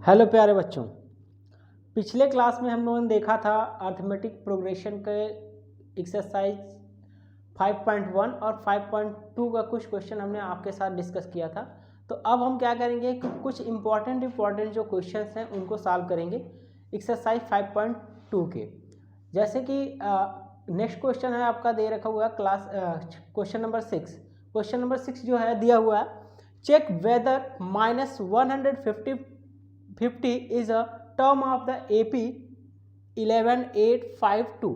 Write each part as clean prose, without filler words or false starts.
Hello प्यारे बच्चों, पिछले क्लास में हम लोगों ने देखा था अर्थमेटिक प्रोग्रेशन के एक्सरसाइज 5.1 और 5.2 का कुछ क्वेश्चन हमने आपके साथ डिस्कस किया था। तो अब हम क्या करेंगे कि कुछ इम्पॉर्टेंट जो क्वेश्चंस हैं उनको सॉल्व करेंगे एक्सरसाइज 5.2 के। जैसे कि नेक्स्ट क्वेश्चन है आपका दे रखा हुआ है class question number 6। Question number 6 जो है दिया हुआ है, check whether -150 is a term of the AP 11852।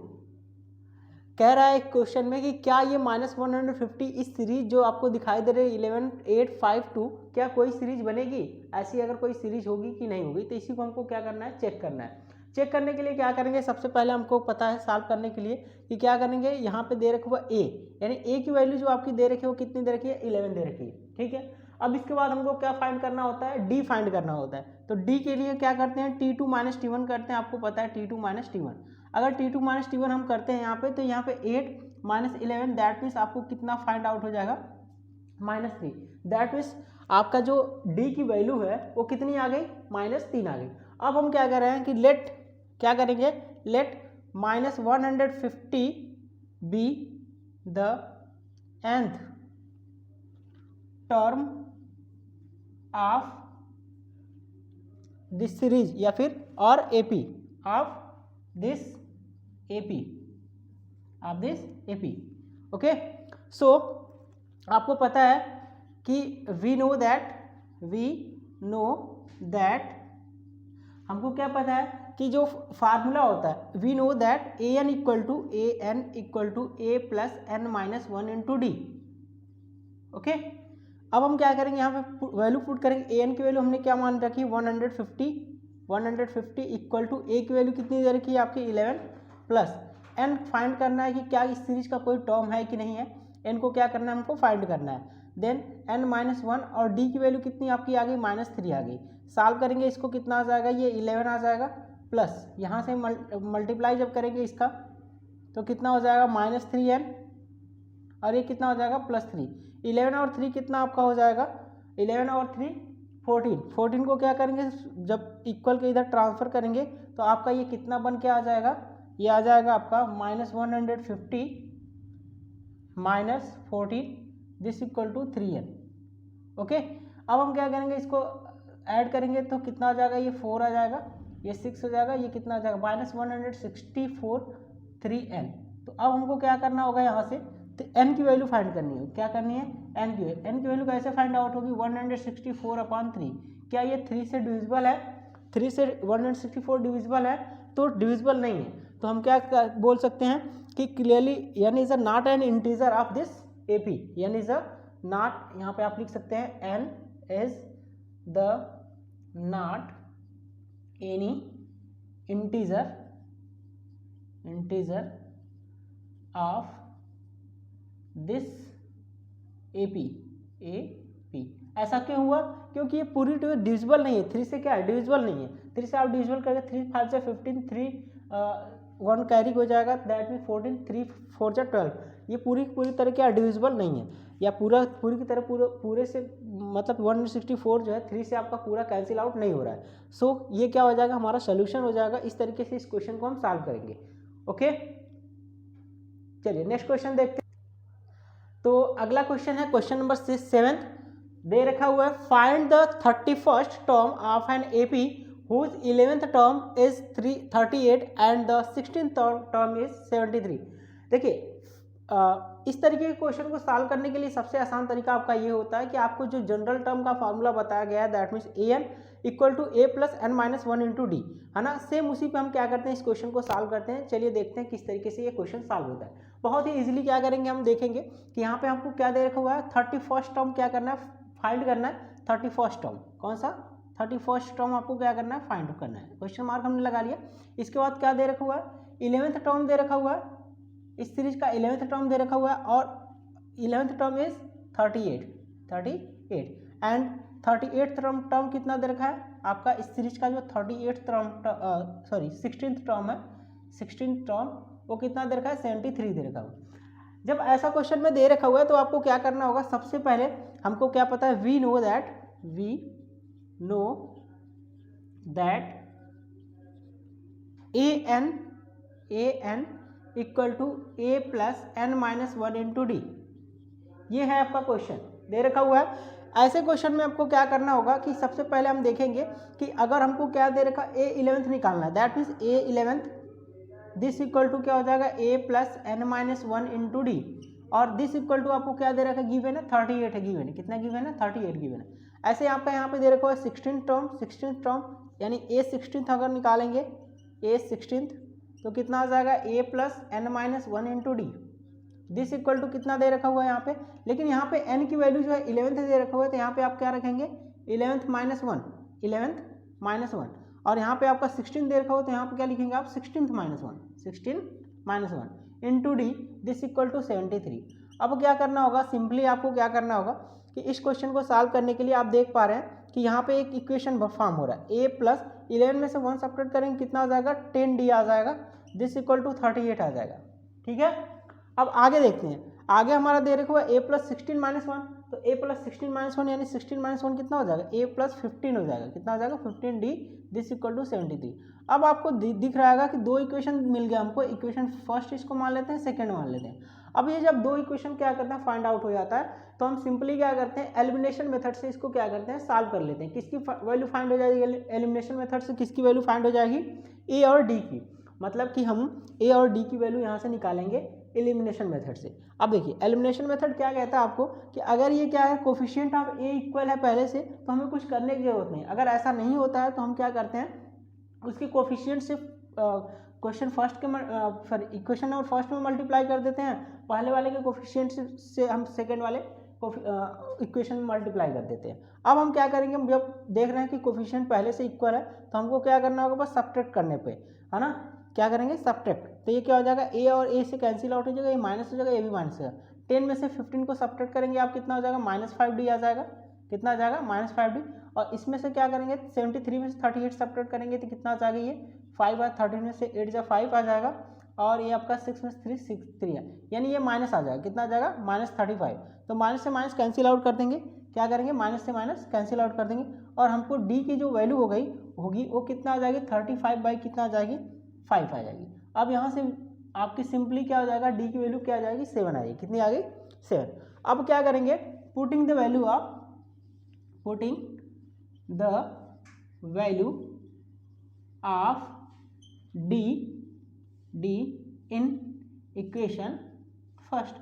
कह रहा है क्वेश्चन में कि क्या ये -150 इस सीरीज जो आपको दिखाई दे रही है 11852 क्या कोई सीरीज बनेगी, ऐसी अगर कोई सीरीज होगी कि नहीं होगी। तो इसी को हमको क्या करना है, चेक करना है। चेक करने के लिए क्या करेंगे, सबसे पहले हमको पता है सॉल्व करने के लिए कि क्या करेंगे, यहाँ पे दे रखा हुआ ए, यानी ए की वैल्यू जो आपकी दे रखी है वो कितनी दे रखी है, 11 दे रखी है। ठीक है, अब इसके बाद हमको क्या फाइंड करना होता है, डी फाइंड करना होता है। तो डी के लिए क्या करते हैं, T2 - T1 करते हैं। आपको पता है T2 - T1, अगर T2 - T1 हम करते हैं यहाँ पे, तो यहाँ पे 8 - 11 दैट मीन्स आपको कितना फाइंड आउट हो जाएगा, -3। दैट मीन्स आपका जो डी की वैल्यू है वो कितनी आ गई, -3 आ गई। अब हम क्या कर रहे हैं कि लेट क्या करेंगे, let -150 be the nth term of this series या फिर और AP of this AP. Okay, so आपको पता है कि वी नो दैट हमको क्या पता है कि जो फार्मूला होता है, we know that A N equal to A plus n - 1 into D. Okay, अब हम क्या करेंगे, यहाँ पे वैल्यू पुट करेंगे। ए एन की वैल्यू हमने क्या मान रखी, 150 इक्वल टू ए की वैल्यू कितनी दे रखी है आपकी 11 प्लस एन। फाइंड करना है कि क्या इस सीरीज का कोई टर्म है कि नहीं है, एन को क्या करना है, हमको फाइंड करना है। देन n - 1 और डी की वैल्यू कितनी आपकी आ गई, -3 आ गई। सॉल्व करेंगे इसको, कितना आ जाएगा, ये 11 आ जाएगा प्लस यहाँ से मल्टीप्लाई जब करेंगे इसका तो कितना हो जाएगा, -3n और ये कितना हो जाएगा, +3। 11 और 3 कितना आपका हो जाएगा, 11 और 3 14। 14 को क्या करेंगे, जब इक्वल के इधर ट्रांसफर करेंगे तो आपका ये कितना बन के आ जाएगा, ये आ जाएगा आपका -150 - 14 this equal to 3n। Okay, अब हम क्या करेंगे, इसको ऐड करेंगे तो कितना आ जाएगा, ये 4 आ जाएगा, ये 6 हो जाएगा, ये कितना आ जाएगा, -164 3n। तो अब हमको क्या करना होगा, यहाँ से तो n की वैल्यू फाइंड करनी है। क्या करनी है, n की वैल्यू कैसे फाइंड आउट होगी, 164/3। क्या ये 3 से डिविजिबल है, 3 से 164 डिविजिबल है, तो डिविजिबल नहीं है। तो हम क्या बोल सकते हैं कि clearly n is a not an integer of this AP, n is a not, यहाँ पे आप लिख सकते हैं n is the not any integer of this AP. ऐसा क्यों हुआ, क्योंकि ये पूरी डिविजिबल नहीं है, 3 से क्या है, डिविजिबल नहीं है। 3 से आप डिविजिबल करके 3 5 से 15, 3 1 कैरी हो जाएगा, दैट मीन 14, 3 4 से 12। ये पूरी तरह क्या डिविजिबल नहीं है, या पूरी की तरह पूरे से मतलब 164 जो है 3 से आपका पूरा कैंसिल आउट नहीं हो रहा है। सो ये क्या हो जाएगा, हमारा सोल्यूशन हो जाएगा। इस तरीके से इस क्वेश्चन को हम सॉल्व करेंगे। ओके, चलिए नेक्स्ट क्वेश्चन देखते हैं। तो अगला क्वेश्चन है क्वेश्चन नंबर 7 दे रखा हुआ है, find the 31st term of an AP whose 11th term is 38 and the 16th term is 73। देखिए इस तरीके के क्वेश्चन को सॉल्व करने के लिए सबसे आसान तरीका आपका ये होता है कि आपको जो जनरल टर्म का फार्मूला बताया गया है, that means A N equal to A plus n - 1 into D, है ना। सेम उसी पे हम क्या करते हैं, इस क्वेश्चन को सॉल्व करते हैं। चलिए देखते हैं किस तरीके से ये क्वेश्चन सॉल्व होता है। बहुत ही इजीली क्या करेंगे, हम देखेंगे कि यहाँ पे हमको क्या दे रखा हुआ है, 31st टर्म क्या करना है, फाइंड करना है। 31st टर्म कौन सा, 31st टर्म आपको क्या करना है, फाइंड करना है। क्वेश्चन मार्क हमने लगा लिया। इसके बाद क्या दे रखा हुआ है, 11th टर्म दे रखा हुआ है, इस सीरीज का 11th टर्म दे रखा हुआ है, और 11th term is 38 and 38th term कितना दे रखा है आपका, इस सीरीज का जो 38th टर्म 16th टर्म है, 16th टर्म वो कितना दे रखा है, 73 दे रखा हुआ। जब ऐसा क्वेश्चन में दे रखा हुआ है तो आपको क्या करना होगा, सबसे पहले हमको क्या पता है, we know that A N equal to A plus N minus one into D. ये है आपका क्वेश्चन दे रखा हुआ है। ऐसे क्वेश्चन में आपको क्या करना होगा कि सबसे पहले हम देखेंगे कि अगर हमको क्या दे रखा ए इलेवेंथ निकालना है, that means A eleventh this equal to क्या हो जाएगा A plus N minus one into D, और दिस इक्वल टू आपको क्या दे रखा है गिवन है 38 है, गिवन है कितना गिवन है 38 गिवन है। ऐसे आपका यहाँ पे दे रखा है 16th टर्म यानी ए 16th अगर निकालेंगे ए 16th तो कितना आ जाएगा A plus N minus one into D, this equal to कितना दे रखा हुआ है यहाँ पे, लेकिन यहाँ पे n की वैल्यू जो है 11th दे रखा हुआ है तो यहाँ पे आप क्या रखेंगे 11th माइनस वन, और यहाँ पे आपका 16 दे रखा हुआ तो यहाँ पे क्या लिखेंगे आप 16th minus one into D, this equal to 73। अब क्या करना होगा, सिंपली आपको क्या करना होगा कि इस क्वेश्चन को सॉल्व करने के लिए आप देख पा रहे हैं कि यहाँ पे एक इक्वेशन फॉर्म हो रहा है, ए प्लस 11 में से 1 सब्ट्रैक्ट करेंगे कितना आ जाएगा 10d आ जाएगा, दिस इक्वल टू 38 आ जाएगा। ठीक है, अब आगे देखते हैं, आगे हमारा दे रखा हुआ ए प्लस 16 माइनस वन, तो ए प्लस 16 माइनस वन यानी 16 माइनस वन कितना हो जाएगा ए प्लस 15 हो जाएगा, कितना हो जाएगा 15d, दिस इक्वल टू 73। अब आपको दिख रहा है कि दो इक्वेशन मिल गया हमको, इक्वेशन फर्स्ट इसको मान लेते हैं, सेकंड मान लेते हैं। अब ये जब दो इक्वेशन क्या करते हैं फाइंड आउट हो जाता है तो हम सिंपली क्या करते हैं एलिमिनेशन मेथड से इसको क्या करते हैं सॉल्व कर लेते हैं। किसकी वैल्यू फाइंड हो जाएगी एलिमिनेशन मेथड से, किसकी वैल्यू फाइंड हो जाएगी ए और डी की, मतलब कि हम ए और डी की वैल्यू यहाँ से निकालेंगे एलिमिनेशन मेथड से। अब देखिए एलिमिनेशन मेथड क्या कहता है आपको कि अगर ये क्या है कोफिशिएंट ऑफ ए इक्वल है पहले से तो हमें कुछ करने की जरूरत नहीं, अगर ऐसा नहीं होता है तो हम क्या करते हैं उसकी कोफिशिएंट से क्वेश्चन फर्स्ट के इक्वेशन नंबर फर्स्ट में मल्टीप्लाई कर देते हैं, पहले वाले के कोफिशिएंट से हम सेकंड वाले इक्वेशन में मल्टीप्लाई कर देते हैं। अब हम क्या करेंगे, जब देख रहे हैं कि कोफिशिएंट पहले से इक्वल है तो हमको क्या करना होगा बस सब्ट्रैक्ट करने पे, है ना, क्या करेंगे सब्ट्रैक्ट, तो ये क्या हो जाएगा ए और ए से कैंसिल आउट हो जाएगा, ये माइनस हो जाएगा, ये भी माइनस हो जाएगा। 10 में से 15 को सब्ट्रैक्ट करेंगे आप कितना हो जाएगा -5d आ जाएगा, कितना आ जाएगा -5d, और इसमें से क्या करेंगे 73 में से 38 सब्ट्रैक्ट करेंगे तो कितना आ जाएगा ये 5 और 13 में से 8 जा 5 आ जाएगा, और ये आपका 6 में से 3 है, यानी ये माइनस आ जाएगा, कितना आ जाएगा -35। तो माइनस से माइनस कैंसिल आउट कर देंगे, क्या करेंगे माइनस से माइनस कैंसिल आउट कर देंगे, और हमको डी की जो वैल्यू होगी वो कितना आ जाएगी 35 बाई कितना आ जाएगी 5 आ जाएगी। अब यहाँ से आपकी सिंपली क्या हो जाएगा डी की वैल्यू क्या आ जाएगी 7 आ जाएगी, कितनी आ गई 7। अब क्या करेंगे putting the value of D in equation first.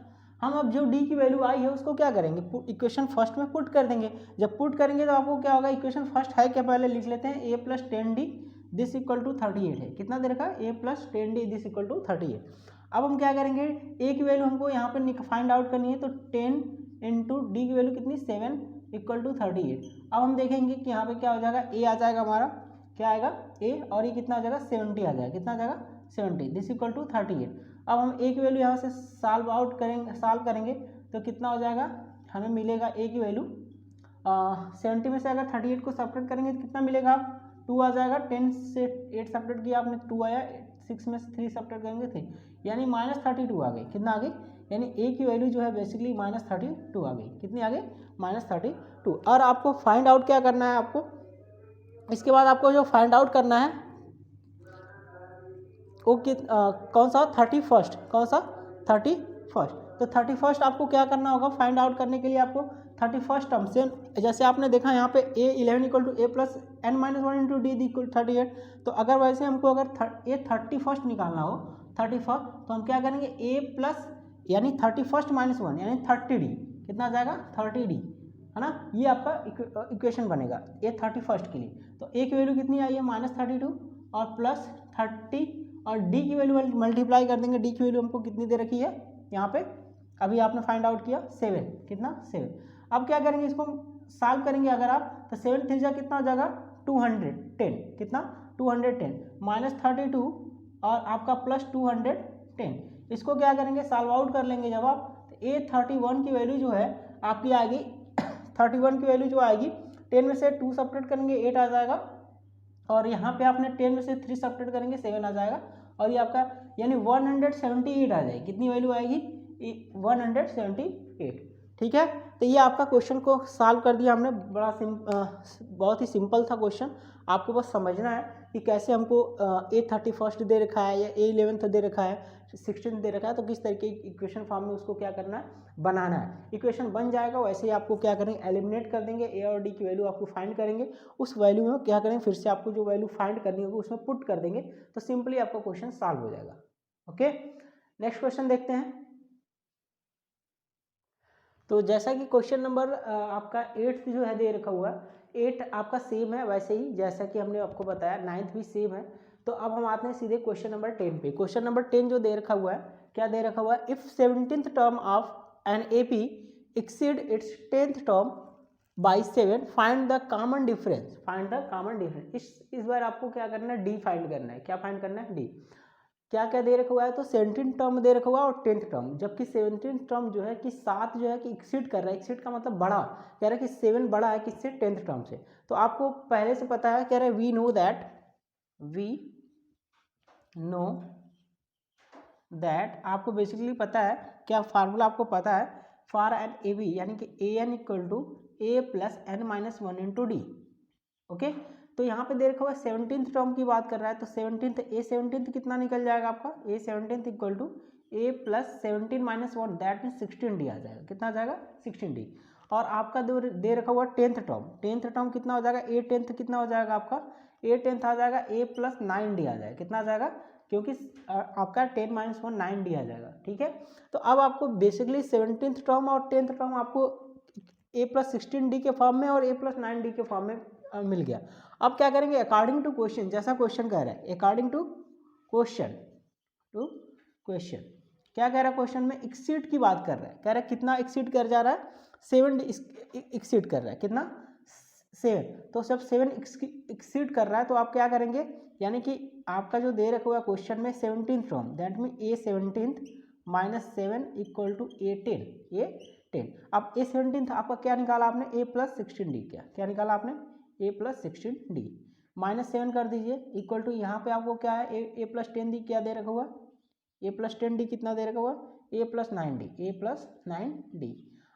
हम अब जो डी की वैल्यू आई है उसको क्या करेंगे इक्वेशन फर्स्ट में पुट कर देंगे। जब पुट करेंगे तो आपको क्या होगा, इक्वेशन फर्स्ट है क्या पहले लिख लेते हैं, A plus 10d this equal to 38 है, कितना दे रखा है A plus 10d this equal to 38। अब हम क्या करेंगे ए की वैल्यू हमको यहाँ पे फाइंड आउट करनी है, तो 10 इंटू डी की वैल्यू कितनी 7 इक्वल टू 38। अब हम देखेंगे कि यहाँ पे क्या हो जाएगा ए आ जाएगा हमारा, क्या आएगा ए, और ये कितना आ जाएगा 70 आ जाएगा, कितना आ जाएगा 70 दिस इक्वल टू 38। अब हम ए की वैल्यू यहाँ से सॉल्व करेंगे तो कितना हो जाएगा, हमें मिलेगा ए की वैल्यू 70 में से अगर 38 को सब्ट्रैक्ट करेंगे तो कितना मिलेगा 2 आ जाएगा, 10 से 8 सब्ट्रैक्ट किया आपने 2 आया, 6 में से 3 सब्ट्रैक्ट करेंगे 3, यानी -32 आ गई, कितना आ गई, यानी ए की वैल्यू जो है बेसिकली -32 आ गई, कितनी आ गई -32। और आपको फाइंड आउट क्या करना है, आपको इसके बाद आपको जो फाइंड आउट करना है वो कौन सा 31st, कौन सा 31st। तो 31st आपको क्या करना होगा फाइंड आउट करने के लिए, आपको 31st टर्म से जैसे आपने देखा यहाँ पे a11 equal to A plus N minus one into D equal 38, तो अगर वैसे हमको अगर ये 31st निकालना हो 31st तो हम क्या करेंगे a प्लस यानी 31st माइनस वन यानी 30d, कितना आ जाएगा 30d, है ना, ये आपका इक्वेशन बनेगा ये 31st के लिए। तो a की वैल्यू कितनी आई है -32 और प्लस 30, और d की वैल्यू मल्टीप्लाई कर देंगे, d की वैल्यू हमको कितनी दे रखी है यहाँ पे, अभी आपने फाइंड आउट किया 7, कितना 7। अब क्या करेंगे इसको सॉल्व करेंगे अगर आप, तो 7 3 कितना हो जाएगा 210, कितना 210 -32 और आपका प्लस 210, इसको क्या करेंगे सॉल्व आउट कर लेंगे जब आप, तो a31 की वैल्यू जो है आपकी आएगी 31 की वैल्यू जो आएगी 10 में से 2 सब्ट्रैक्ट करेंगे 8 आ जाएगा, और यहाँ पे आपने 10 में से 3 सब्ट्रैक्ट करेंगे 7 आ जाएगा, और ये आपका यानी 178 आ जाएगी, कितनी वैल्यू आएगी 178, ठीक ठीक है। तो ये आपका क्वेश्चन को सॉल्व कर दिया हमने, बहुत ही सिंपल था क्वेश्चन। आपको बस समझना है कि कैसे हमको A31 दे रखा है या A11 दे रखा है, 16 दे रखा है, तो किस तरीके की इक्वेशन फॉर्म में उसको क्या करना है, बनाना है। इक्वेशन बन जाएगा, वैसे ही आपको क्या करेंगे, एलिमिनेट कर देंगे, ए और डी की वैल्यू आपको फाइंड करेंगे, उस वैल्यू में क्या करेंगे, फिर से आपको जो वैल्यू फाइंड करनी होगी उसमें पुट कर देंगे, तो सिंपली आपका क्वेश्चन सॉल्व हो जाएगा। ओके, नेक्स्ट क्वेश्चन देखते हैं। तो जैसा कि क्वेश्चन नंबर आपका 8 जो है दे रखा हुआ है, 8 आपका सेम है वैसे ही जैसा कि हमने आपको बताया, 9th भी सेम है। तो अब हम आते हैं सीधे क्वेश्चन नंबर 10 पे। क्वेश्चन नंबर 10 जो दे रखा हुआ है, क्या दे रखा हुआ है, if 17th term of an AP exceed it's 10th term by 7 find the common difference. Find the common difference. इस बार आपको क्या करना है, डी फाइंड करना है। क्या फाइंड करना है, डी। क्या क्या दे रखा हुआ है, तो 17th टर्म दे रखा हुआ है और 10th टर्म, जबकि 17th टर्म जो है कि 7 जो है कि एक्सीड कर रहा है, एक्सीड का मतलब बड़ा, कह रहा है कि 7 बड़ा है किससे, 10th टर्म से। तो आपको पहले से पता है, कह रहा है वी नो दैट आपको बेसिकली पता है, क्या फार्मूला आपको पता है, फॉर एन ए बी यानी कि A N equal to A plus N minus 1 into D. Okay, तो यहाँ पे दे रखा हुआ है 17th टर्म की बात कर रहा है, तो 17th कितना निकल जाएगा आपका, A17 equal to A plus 17 minus 1 that mean 16D आ जाएगा। कितना आ जाएगा, 16D। और आपका दे रखा हुआ 10th टर्म कितना हो जाएगा, A10 कितना हो जाएगा आपका, A10 आ जाएगा A प्लस 9D आ जाएगा। कितना आ जाएगा, क्योंकि आपका 10 माइनस 1 9D आ जाएगा। ठीक है, तो अब आपको बेसिकली 17th टर्म और 10th टर्म आपको A प्लस 16D के फॉर्म में और A प्लस 9D के फॉर्म में मिल गया। अब क्या करेंगे, अकॉर्डिंग टू क्वेश्चन, जैसा क्वेश्चन कह रहा है, अकॉर्डिंग टू क्वेश्चन क्या कह रहा है, क्वेश्चन में एक्सीड की बात कर रहा है, कह रहा है कितना एक्सीड कर जा रहा है, 7 एक्सीड कर रहा है, कितना, 7। तो जब 7 एक्सीड कर रहा है तो आप क्या करेंगे, यानी कि आपका जो दे रखा हुआ क्वेश्चन में 17th term that mean A17 minus 7 equal to A10। अब A17 आपका क्या निकाला आपने, A प्लस 16D। क्या निकाला आपने, A प्लस 16D माइनस 7 कर दीजिए इक्वल टू, यहाँ पे आपको क्या है, ए प्लस 10D क्या दे रखा हुआ, A प्लस 10D कितना दे रखा हुआ, A प्लस 9D।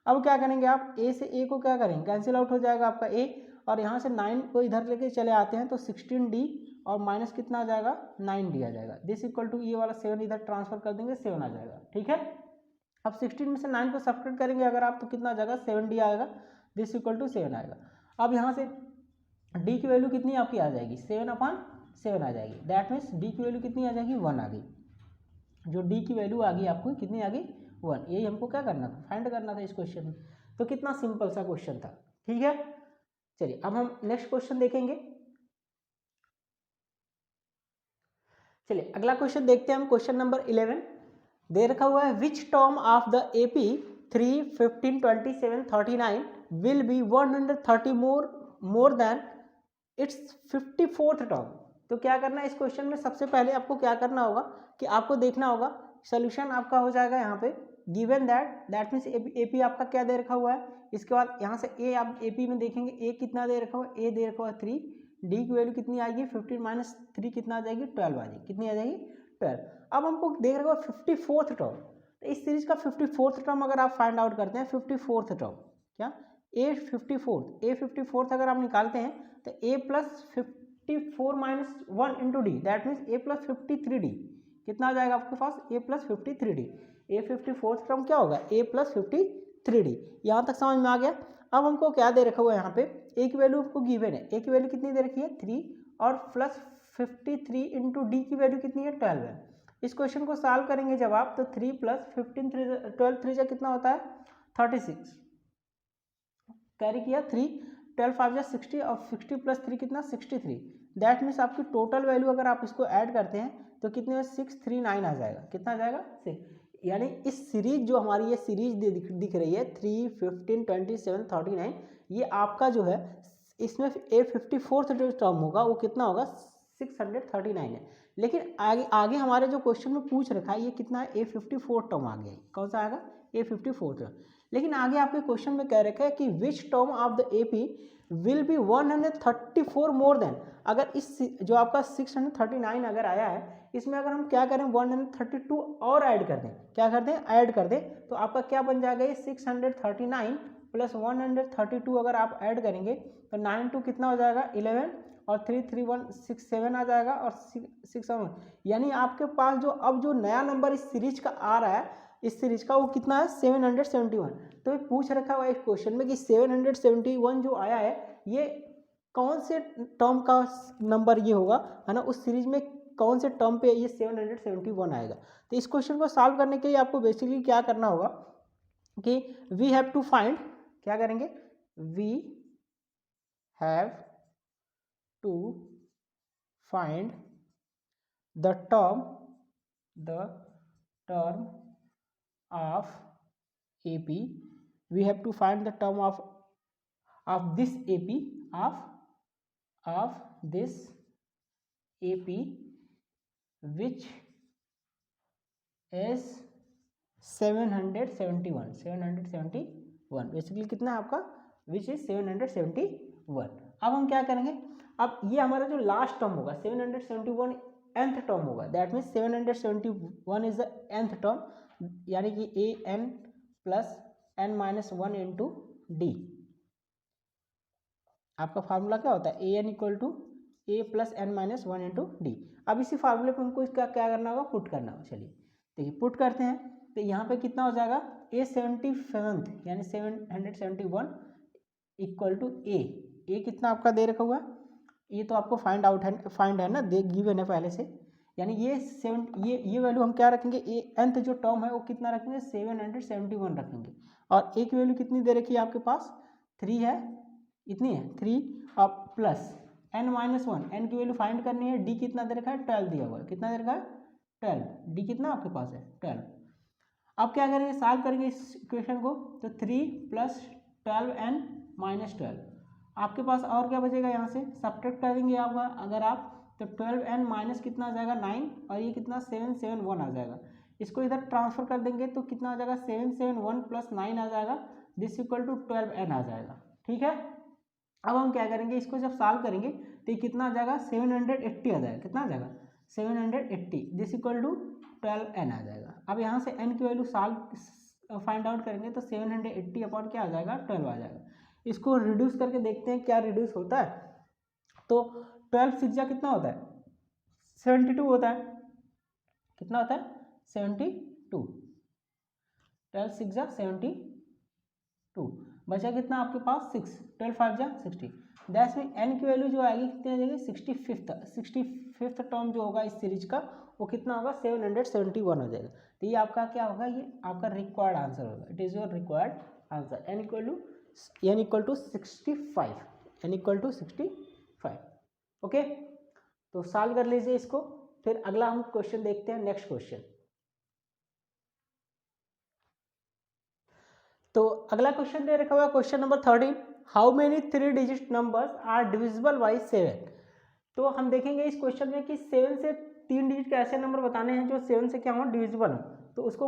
अब क्या करेंगे आप, A से A को क्या करेंगे, कैंसिल आउट हो जाएगा आपका A, और यहाँ से 9 को इधर लेके चले आते हैं तो 16D और माइनस कितना आ जाएगा, 9D आ जाएगा। दिस इक्वल टू ये वाला 7 इधर ट्रांसफर कर देंगे, 7 आ जाएगा। ठीक है, अब 16 में से 9 को सब्ट्रैक्ट करेंगे अगर आप, तो कितना आ जाएगा, 7D आएगा। दिस इक्वल टू 7 आएगा। अब यहाँ से D की वैल्यू कितनी आपकी आ जाएगी, 7/7 आ जाएगी। दैट मीन्स D की वैल्यू कितनी आ जाएगी, 1 आ गई। जो D की वैल्यू आ गई आपको, कितनी आ गई, 1। यही हमको क्या करना था, फाइंड करना था इस क्वेश्चन में। तो कितना सिंपल सा क्वेश्चन था। ठीक है, चलिए अब हम नेक्स्ट क्वेश्चन देखेंगे। चलिए अगला क्वेश्चन देखते हैं हम। क्वेश्चन नंबर 11 दे रखा हुआ है, which term of the AP 3, 15, 27, 39 will be 130 more than it's 54th term. तो क्या करना है इस क्वेश्चन में, सबसे पहले आपको क्या करना होगा कि आपको देखना होगा, सोल्यूशन आपका हो जाएगा यहाँ पे, गिवन दैट मीन्स AP आपका क्या दे रखा हुआ है। इसके बाद यहाँ से A आप AP में देखेंगे, A कितना दे रखा हुआ है, A दे रखा हुआ है 3, D की वैल्यू कितनी आएगी, 15 माइनस 3 कितना आ जाएगी, 12 आ जाएगी। कितनी आ जाएगी, 12। अब हमको देख रखा हुआ 54th टर्म, तो इस सीरीज का 54th टर्म अगर आप फाइंड आउट करते हैं, 54th टर्म क्या, A54th अगर आप निकालते हैं तो A plus 54 minus 1 into D that means A plus 53D। कितना आ जाएगा आपके पास, A plus 53D। A54th term क्या होगा, A प्लस 53D। यहाँ तक समझ में आ गया। अब हमको क्या दे रखा हुआ है यहाँ पे, A की वैल्यू आपको गिवन है, A की वैल्यू कितनी दे रखी है, 3, और प्लस 53 इंटू डी की वैल्यू कितनी है, 12 है। इस क्वेश्चन को सॉल्व करेंगे जब आप, तो 3 प्लस 15 12 3 कितना होता है, 36। कैरी किया 3, 12 5 60 और 60 प्लस 3 कितना, 63। दैट मीन्स आपकी टोटल वैल्यू अगर आप इसको ऐड करते हैं तो कितने में 639 आ जाएगा। कितना आ जाएगा, 6। यानी इस सीरीज जो हमारी ये सीरीज दिख रही है 3, 15, 27, 39, ये आपका जो है इसमें A54th जो टर्म होगा वो कितना होगा, 639 है। लेकिन आगे हमारे जो क्वेश्चन में पूछ रखा है ये कितना है, A54 टर्म आ गया है। कौन सा आएगा, A54 टर्म। लेकिन आगे आपके क्वेश्चन में कह रखा है कि which term of the AP will be 134 more than, अगर इस जो आपका 639 अगर आया है इसमें अगर हम क्या करें 132 और ऐड कर दें, क्या कर दें ऐड कर दें, तो आपका क्या बन जाएगा ये 639 प्लस 132 अगर आप ऐड करेंगे तो 9 2 कितना हो जाएगा 11 और 3 3 1 6 7 आ जाएगा और 6 7, यानी आपके पास जो अब जो नया नंबर इस सीरीज का आ रहा है, इस सीरीज का वो कितना है 771। तो ये पूछ रखा हुआ है इस क्वेश्चन में कि 771 जो आया है ये कौन से टर्म का नंबर ये होगा, है ना, उस सीरीज में कौन से टर्म पे ये 771 आएगा। तो इस क्वेश्चन को सॉल्व करने के लिए आपको बेसिकली क्या करना होगा कि वी हैव टू फाइंड, क्या करेंगे, we have to find the term of AP, we have to find the term of this AP, of this AP which is 771 basically कितना है आपका which is 771। अब हम क्या करेंगे, अब ये हमारा जो लास्ट टर्म होगा 771 nth टर्म होगा, that means 771 is the nth term, यानी कि A N plus N minus 1 into D. आपका फार्मूला क्या होता है A N equal to A plus N minus 1 into D. अब इसी फार्मूले पे हमको इसका क्या करना होगा, पुट करना होगा। चलिए देखिए पुट करते हैं, तो यहाँ पे कितना हो जाएगा ए 77 यानी 771 इक्वल टू ए कितना आपका दे रखा हुआ, ये तो आपको फाइंड है ना, दे गिवन है पहले से, यानी ये वैल्यू हम क्या रखेंगे, ए nth जो टर्म है वो कितना रखेंगे 771 रखेंगे, और एक वैल्यू कितनी दे रखी है आपके पास 3 है, इतनी है 3 और प्लस n माइनस 1, n की वैल्यू फाइंड करनी है, d कितना दे रखा है 12 दिया हुआ है, कितना दे रखा है 12, d कितना आपके पास है 12। अब क्या करेंगे, सॉल्व करेंगे इस इक्वेशन को, तो 3 प्लस 12n माइनस 12, आपके पास और क्या बचेगा, यहाँ से सब्ट्रैक्ट करेंगे आप अगर आप, तो 12n माइनस कितना आ जाएगा 9 और ये कितना 771 आ जाएगा, इसको इधर ट्रांसफर कर देंगे तो कितना आ जाएगा 771 प्लस 9 आ जाएगा, दिस इक्वल टू 12n आ जाएगा। ठीक है, अब हम क्या करेंगे, इसको जब सॉल्व करेंगे तो ये कितना आ जाएगा 780 आ जाएगा, कितना आ जाएगा 780, दिस इक्वल टू 12n आ जाएगा। अब यहाँ से n की वैल्यू सॉल्व फाइंड आउट करेंगे तो 780 अपॉन क्या आ जाएगा 12 आ जाएगा। इसको रिड्यूस करके देखते हैं क्या रिड्यूस होता है, तो 12 सिक्स कितना होता है 72 होता है, कितना होता है 72, 12 सिक्स 72, बचा कितना आपके पास 6, 12 5 60, दैट्स मीन n की वैल्यू जो आएगी कितनी आ जाएगी 65th टर्म जो होगा इस सीरीज का वो कितना होगा 771 हो जाएगा। तो ये आपका क्या होगा, ये आपका रिक्वायर्ड आंसर होगा, it is your required answer, n equal to 65। Okay, तो सॉल्व कर लीजिए इसको, फिर अगला हम क्वेश्चन देखते हैं, नेक्स्ट क्वेश्चन। तो अगला क्वेश्चन दे रखा हुआ question number 13, how many 3 digit numbers are divisible by 7। तो हम देखेंगे इस क्वेश्चन में कि 7 से 3 डिजिट के ऐसे नंबर बताने हैं जो 7 से क्या हो डिविजिबल हो। तो उस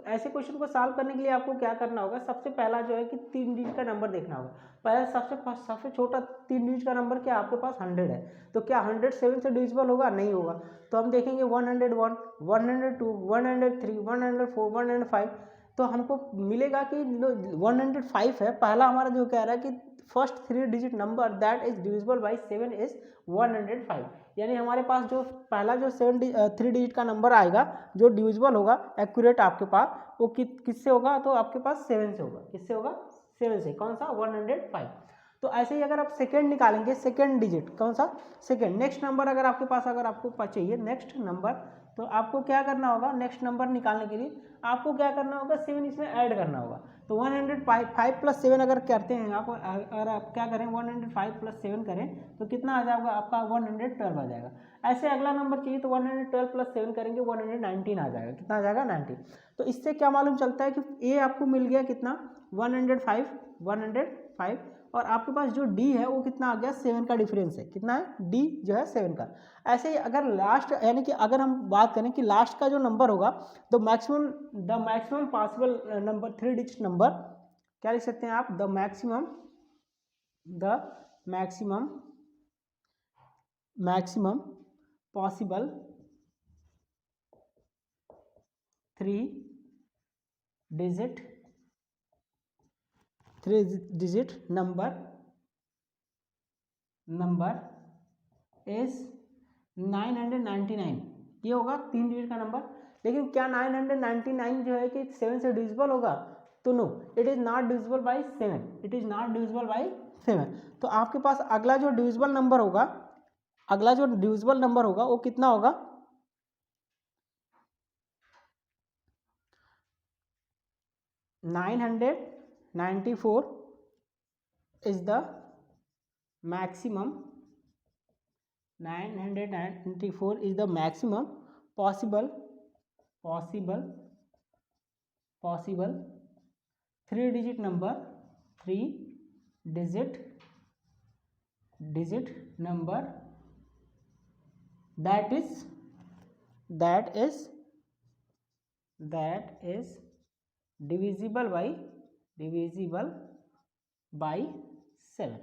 ऐसे क्वेश्चन को सॉल्व करने के लिए आपको क्या करना होगा, सबसे पहला जो है कि 3 डिजिट का नंबर देखना होगा। पहले सबसे छोटा 3 डिजिट का नंबर क्या आपके पास 100 है, तो क्या 100 7 से डिविजिबल होगा, नहीं होगा। तो हम देखेंगे 101, 102, 103, 104, 105, तो हमको मिलेगा कि 105 है। पहला हमारा जो कह रहा है कि first 3 digit number that is divisible by 7 is 105, यानी हमारे पास जो पहला जो 3 डिजिट का नंबर आएगा जो डिविजिबल होगा एक्यूरेट आपके पास, वो किससे होगा, तो आपके पास 7 से होगा। किससे होगा 7 से, कौन सा 105। तो ऐसे ही अगर आप सेकेंड निकालेंगे, सेकेंड डिजिट कौन सा सेकेंड, नेक्स्ट नंबर अगर आपके पास आपको चाहिए नेक्स्ट नंबर, तो आपको क्या करना होगा, नेक्स्ट नंबर निकालने के लिए आपको क्या करना होगा 7 इसमें ऐड करना होगा। तो 105 प्लस 7 अगर करते हैं आप, अगर आप क्या करें 105 प्लस 7 करें तो कितना आ जाएगा आपका 112 आ जाएगा। ऐसे अगला नंबर चाहिए तो 112 प्लस 7 करेंगे 119 आ जाएगा, कितना आ जाएगा 90। तो इससे क्या मालूम चलता है कि ए आपको मिल गया कितना 105, और आपके पास जो डी है वो कितना आ गया 7 का डिफरेंस है, कितना है डी जो है 7 का। ऐसे ही अगर लास्ट यानी कि अगर हम बात करें कि लास्ट का जो नंबर होगा तो maximum possible number 3 digit number क्या लिख सकते हैं आप, the maximum possible 3 digit number is 999। ये होगा 3 डिजिट का नंबर। लेकिन क्या 999 जो है कि 7 से डिविजिबल होगा? तो no, it is not divisible by 7। तो आपके पास अगला जो डिविजिबल नंबर होगा वो कितना होगा? 994 is the maximum possible 3 digit number that is divisible by 7।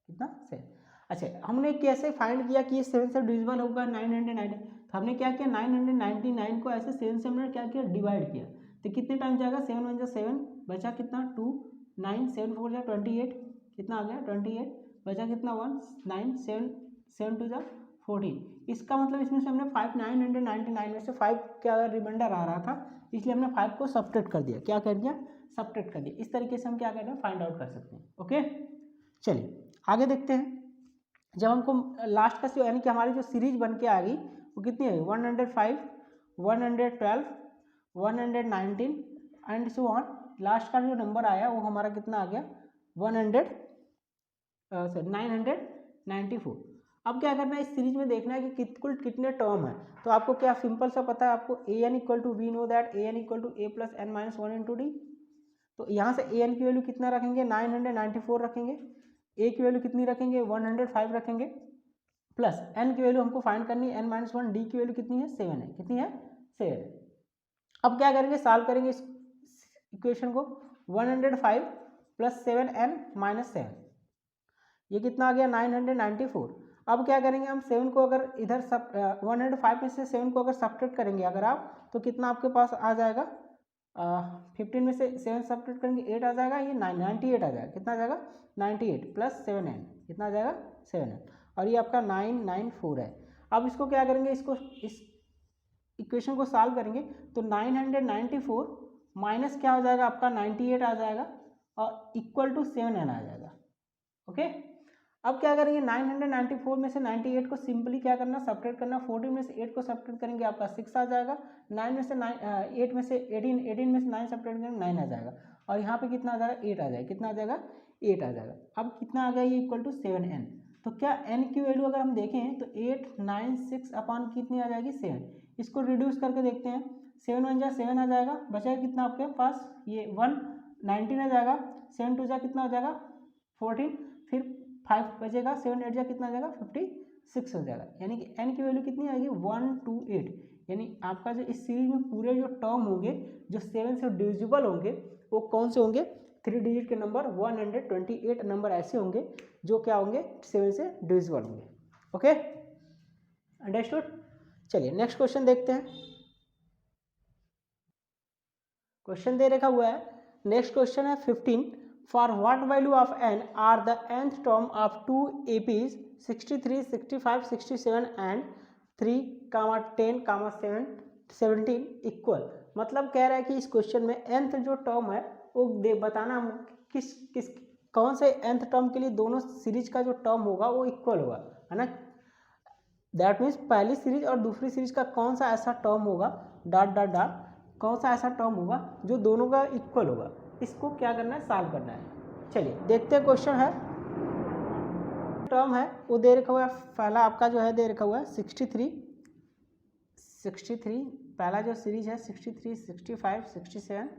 कितना? 7। अच्छा, हमने कैसे फाइंड किया कि ये 7 से डिविजिबल होगा 999? तो हमने क्या किया, 999 को ऐसे 7 से हमने क्या किया, डिवाइड किया। तो कितने टाइम जाएगा? 7 1 7, बचा कितना? 2, 9 7 4 28, कितना आ गया? 28, बचा कितना? 1, 9 7 7 2 14। इसका मतलब इसमें से हमने 999 में से 5 क्या रिमाइंडर आ रहा था, इसलिए हमने 5 को सब्ट्रैक्ट कर दिया। क्या कर दिया? सब्ट्रैक्ट कर दिया। इस तरीके से हम क्या कर रहे हैं, फाइंड आउट कर सकते हैं। ओके, चलिए आगे देखते हैं। जब हमको लास्ट का यानी कि हमारी जो सीरीज बन के आ गई वो कितनी है? 105, 112, 119 एंड सो ऑन। लास्ट का जो नंबर आया वो हमारा कितना आ गया? 994। अब क्या करना है, इस सीरीज में देखना है कि कुल कितने टर्म है। तो आपको क्या सिंपल सा पता है, आपको an equal to we know that an equal to a plus n minus 1 into D. तो यहाँ से an की वैल्यू कितना रखेंगे? 994 रखेंगे। a की वैल्यू कितनी रखेंगे? 105 रखेंगे। प्लस n की वैल्यू हमको फाइंड करनी है n माइनस 1। डी की वैल्यू कितनी है? 7 है। कितनी है? 7। अब क्या करेंगे, सॉल्व करेंगे इस इक्वेशन को। 105 प्लस 7n माइनस 7, ये कितना आ गया? 994। अब क्या करेंगे हम, 7 को अगर इधर 105 में से 7 को अगर सब्ट्रैक्ट करेंगे अगर आप, तो कितना आपके पास आ जाएगा? 15 में से 7 सब्ट्रैक्ट करेंगे 8 आ जाएगा, ये 98 आ जाएगा। कितना आ जाएगा? 98 प्लस 7n, कितना आ जाएगा? 7n। और ये आपका 994 है। अब इसको क्या करेंगे, इस इक्वेशन को सॉल्व करेंगे तो 994 माइनस क्या हो जाएगा आपका? 98 आ जाएगा और इक्वल टू 7n आ जाएगा। ओके, अब क्या करेंगे, 994 में से 98 को सिंपली क्या करना? सब्ट्रैक्ट करना। 14 में से 8 को सब्ट्रैक्ट करेंगे आपका 6 आ जाएगा। 9 में से 8 में से 18 में से 9 सब्ट्रैक्ट करेंगे 9 आ जाएगा। और यहाँ पे कितना आ जाएगा? 8 आ जाएगा। कितना आ जाएगा? 8 आ जाएगा। अब कितना आ गया? ये इक्वल टू 7n। तो क्या n की वैल्यू अगर हम देखें तो 896 अपॉन कितनी आ जाएगी? 7। इसको रिड्यूस करके देखते हैं। 7 1 7 आ जाएगा, बचाएगा कितना आपके पास? ये 119 आ जाएगा। 7 2 कितना हो जाएगा? 14, फिर 5 बचेगा। 7 8 कितना आ जाएगा? 56 हो जाएगा। यानी कि n की वैल्यू कितनी आएगी? 128। यानी आपका जो इस सीरीज में पूरे जो टर्म होंगे जो 7 से डिविजिबल होंगे वो कौन से होंगे? 3 डिजिट के नंबर 128 नंबर ऐसे होंगे जो क्या होंगे? 7 से डिविजिबल होंगे। Okay, understood. चलिए नेक्स्ट क्वेश्चन देखते हैं। क्वेश्चन दे रखा हुआ है, नेक्स्ट क्वेश्चन है 15। For what value of n are the nth term of 2 APs 63, 65, 67 and 3, 10, 7, 17 equal. मतलब कह रहा है कि इस क्वेश्चन में nth जो टर्म है वो बताना किस कौन से nth टर्म के लिए दोनों सीरीज का जो टर्म होगा वो इक्वल होगा, है ना। दैट मीन्स पहली सीरीज और दूसरी सीरीज का कौन सा ऐसा टर्म होगा डॉट डॉट डॉट, कौन सा ऐसा टर्म होगा जो दोनों का इक्वल होगा। इसको क्या करना है? सॉल्व करना है। चलिए देखते हैं। क्वेश्चन है, टर्म है वो दे रखा हुआ है। पहला आपका जो है दे रखा हुआ है 63, पहला जो सीरीज है 63, 65, 67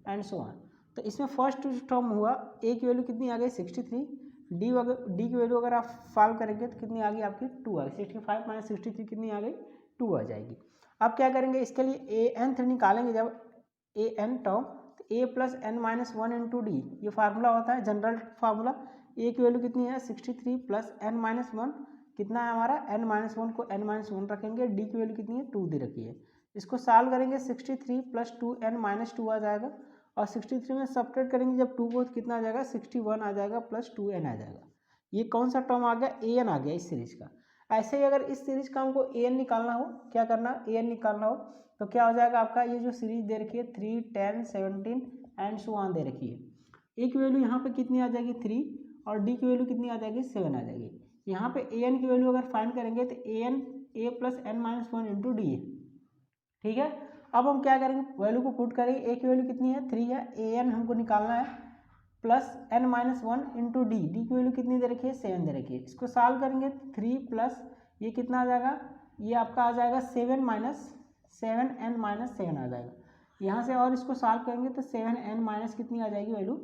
एंड सो ऑन। तो इसमें फर्स्ट टर्म हुआ, ए की वैल्यू कितनी आ गई? 63। डी की वैल्यू अगर आप सॉल्व करेंगे तो कितनी आ गई आपकी? 2 आ गई। 65 माइनस 63 कितनी आ गई? 2 आ जाएगी। अब क्या करेंगे, इसके लिए ए एन निकालेंगे जब ए एन टर्म, तो A plus N minus one into D, ये फार्मूला होता है जनरल फार्मूला। ए की वैल्यू कितनी है 63 प्लस एन माइनस वन, कितना है हमारा एन माइनस वन को एन माइनस वन रखेंगे, डी की वैल्यू कितनी है 2 दे रखी है। इसको सॉल्व करेंगे 63 प्लस 2n माइनस 2 आ जाएगा, और 63 में सब्ट्रैक्ट करेंगे जब 2 को कितना आ जाएगा 61 आ जाएगा प्लस 2n आ जाएगा। ये कौन सा टर्म आ गया an आ गया इस सीरीज का। ऐसे ही अगर इस सीरीज का हमको an निकालना हो, क्या करना an निकालना हो तो क्या हो जाएगा आपका, ये जो सीरीज दे रखी है 3, 10, 17 एंड सो ऑन दे रखी है। ए की वैल्यू यहाँ पे कितनी आ जाएगी 3 और डी की वैल्यू कितनी आ जाएगी 7 आ जाएगी। यहाँ पे an की वैल्यू अगर फाइंड करेंगे तो an a plus N minus one into D है, ठीक है। अब हम क्या करेंगे वैल्यू को पुट करेंगे, ए की वैल्यू कितनी है 3 है, an हमको निकालना है plus N minus one into D, D की वैल्यू कितनी दे रखी है 7 दे रखी है। इसको सॉल्व करेंगे 3 प्लस ये कितना आ जाएगा, ये आपका आ जाएगा 7 माइनस 7n माइनस 7 आ जाएगा यहाँ से, और इसको सॉल्व करेंगे तो 7n माइनस कितनी आ जाएगी वैल्यू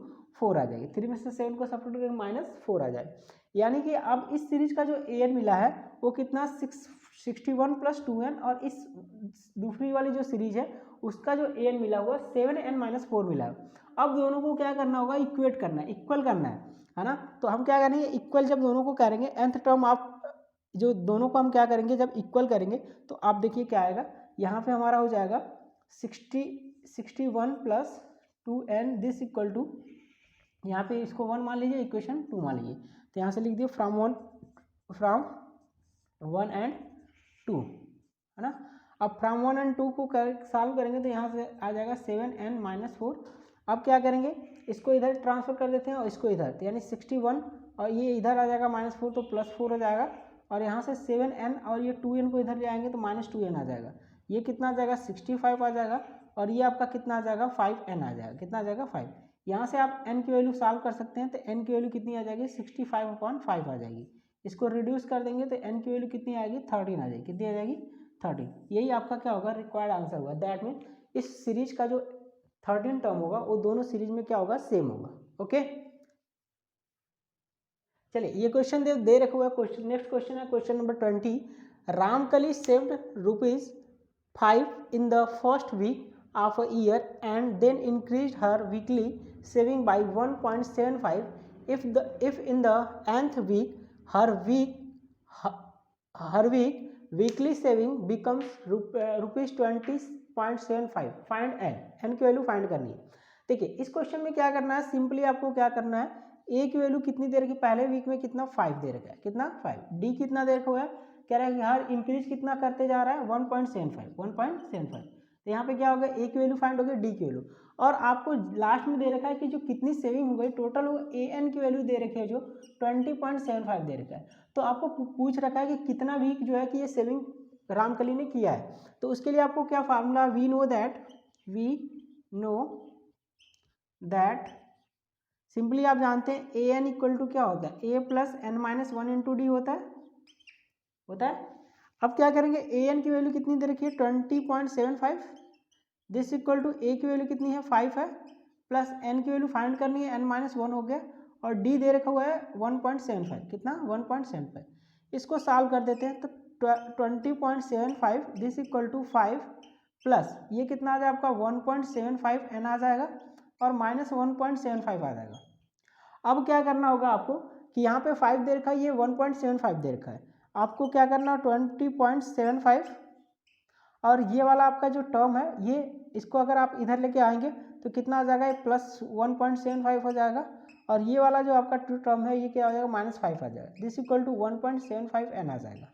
4 आ जाएगी। 3 में से 7 को सब्ट्रैक्ट करेंगे माइनस 4 आ जाएगा। यानी कि अब इस सीरीज का जो an मिला है वो कितना 61 प्लस 2n, और इस दूसरी वाली जो सीरीज है उसका जो an मिला हुआ 7n माइनस 4 मिला है। अब दोनों को क्या करना होगा इक्वेट करना है, इक्वल करना है ना। तो हम क्या करेंगे इक्वल जब दोनों को करेंगे nth टर्म आप जो दोनों को हम क्या करेंगे जब इक्वल करेंगे तो आप देखिए क्या आएगा, यहाँ पे हमारा हो जाएगा 61 plus 2n this equal to, यहाँ पे इसको 1 मान लीजिए इक्वेशन 2 मान लीजिए, तो यहाँ से लिख दिए फ्रॉम 1 एंड 2 है ना। अब फ्रॉम 1 एंड 2 को सॉल्व करेंगे तो यहाँ से आ जाएगा 7n माइनस 4। अब क्या करेंगे इसको इधर ट्रांसफर कर देते हैं और इसको इधर, तो यानी 61 और ये इधर आ जाएगा माइनस 4 तो प्लस 4 हो जाएगा, और यहाँ से 7n और ये 2n को इधर ले आएंगे तो माइनस 2n आ जाएगा। ये कितना आ जाएगा 65 आ जाएगा, और ये आपका कितना आ जाएगा 5n आ जाएगा, कितना आ जाएगा 5। यहाँ से आप n की वैल्यू सॉल्व कर सकते हैं, तो n की वैल्यू कितनी आ जाएगी 65/5 आ जाएगी। इसको रिड्यूस कर देंगे तो n की वैल्यू कितनी आएगी 13 आ जाएगी, कितनी आ जाएगी 13। यही आपका क्या होगा रिक्वायर्ड आंसर होगा। दैट मीन इस सीरीज का जो 13 टर्म होगा वो दोनों सीरीज में क्या होगा सेम होगा। ओके चलिए ये क्वेश्चन दे रखा हुआ है। क्वेश्चन नेक्स्ट क्वेश्चन है question number 20। Ramkali saved ₹5 in the first week of a year and then increased her weekly saving by 1.75 if in the nth week her weekly saving becomes ₹20.75। Find n की value find करनी है। देखिए इस question में क्या करना है, simply आपको क्या करना है, ए की वैल्यू कितनी दे रखी है पहले वीक में कितना 5 दे रखा है, कितना 5, डी कितना दे रखा हुआ है कह रहा है कि हर इंक्रीज कितना करते जा रहा है 1.75। तो यहाँ पे क्या होगा ए की वैल्यू फाइंड होगी, डी की वैल्यू, और आपको लास्ट में दे रखा है कि जो कितनी सेविंग हो गई टोटल वो ए एन की वैल्यू दे रखी है जो 20.75 दे रखा है। तो आपको पूछ रखा है कि कितना वीक जो है कि ये सेविंग रामकली ने किया है। तो उसके लिए आपको क्या formula, we know that simply आप जानते हैं ए एन इक्वल टू क्या होता है A plus N minus 1 into D होता है। अब क्या करेंगे ए एन की वैल्यू कितनी दे रखी है 20.75, दिस इक्वल टू ए की वैल्यू कितनी है 5 है, प्लस एन की वैल्यू फाइंड करनी है n माइनस 1 हो गया, और डी दे रखा हुआ है 1.75, कितना 1.75। इसको सॉल्व कर देते हैं तो 20.75 दिस इक्वल टू 5 प्लस ये कितना आ जाएगा आपका 1.75 n आ जाएगा और माइनस 1.75 आ जाएगा। अब क्या करना होगा आपको कि यहाँ पे 5 दे रखा है, ये 1.75 दे रखा है, आपको क्या करना 20.75 और ये वाला आपका जो टर्म है ये इसको अगर आप इधर लेके आएंगे तो कितना आ जाएगा प्लस 1.75 हो जाएगा, और ये वाला जो आपका टर्म है ये क्या हो जाएगा माइनस 5 आ जाएगा, दिस इक्वल टू 1.75 n आ जाएगा।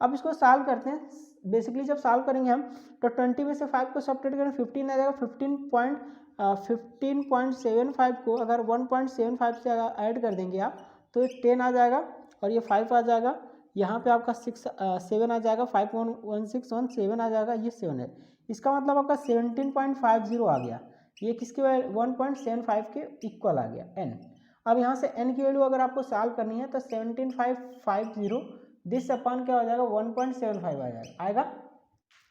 अब इसको सॉल्व करते हैं, बेसिकली जब सॉल्व करेंगे हम तो 20 में से 5 को सब्ट्रैक्ट करें 15 आ जाएगा, 15.75 को अगर 1.75 से ऐड कर देंगे आप तो 10 आ जाएगा और ये 5 आ जाएगा, यहाँ पे आपका 7 आ जाएगा, 5.1617 आ जाएगा, ये 7 है, इसका मतलब आपका 17.50 आ गया, ये किसके 1.75 के इक्वल आ गया n। अब यहाँ से n की वैल्यू अगर आपको सॉल्व करनी है तो 17.550 दिस अपन क्या हो जाएगा 1.75 आएगा।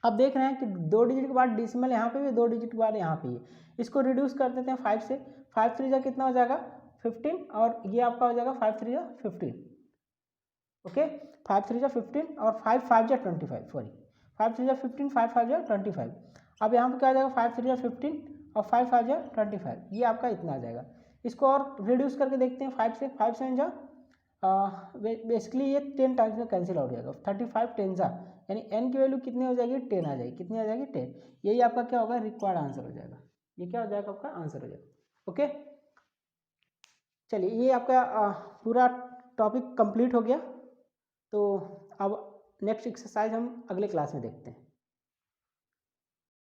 अब देख रहे हैं कि 2 डिजिट के बाद डिसिमल यहाँ पे भी 2 डिजिट के बाद यहाँ पे ही, इसको रिड्यूस कर देते हैं 5 से, 5 3 जा कितना हो जाएगा 15 और ये आपका हो जाएगा 5 3 जा 15, ओके 5 3 जा 15 और 5 5 जा 25, सॉरी 5 3 जा 15 5 5 जा 25। अब यहाँ पे क्या आ जाएगा 5 3 जा 15 और 5 5 जा 25, ये आपका इतना आ जाएगा। इसको और रिड्यूस करके देखते हैं 5 से, 5 7 जा बेसिकली ये 10 टाइम्स में कैंसिल आउट हो जाएगा। 35 10 जा यानी n की वैल्यू कितनी हो जाएगी 10 आ जाएगी। कितनी आ जाएगी 10। यही आपका क्या होगा रिक्वायर्ड आंसर हो जाएगा। ये क्या हो जाएगा आपका आंसर हो जाएगा। ओके चलिए ये आपका पूरा टॉपिक कंप्लीट हो गया। तो अब नेक्स्ट एक्सरसाइज हम अगले क्लास में देखते हैं।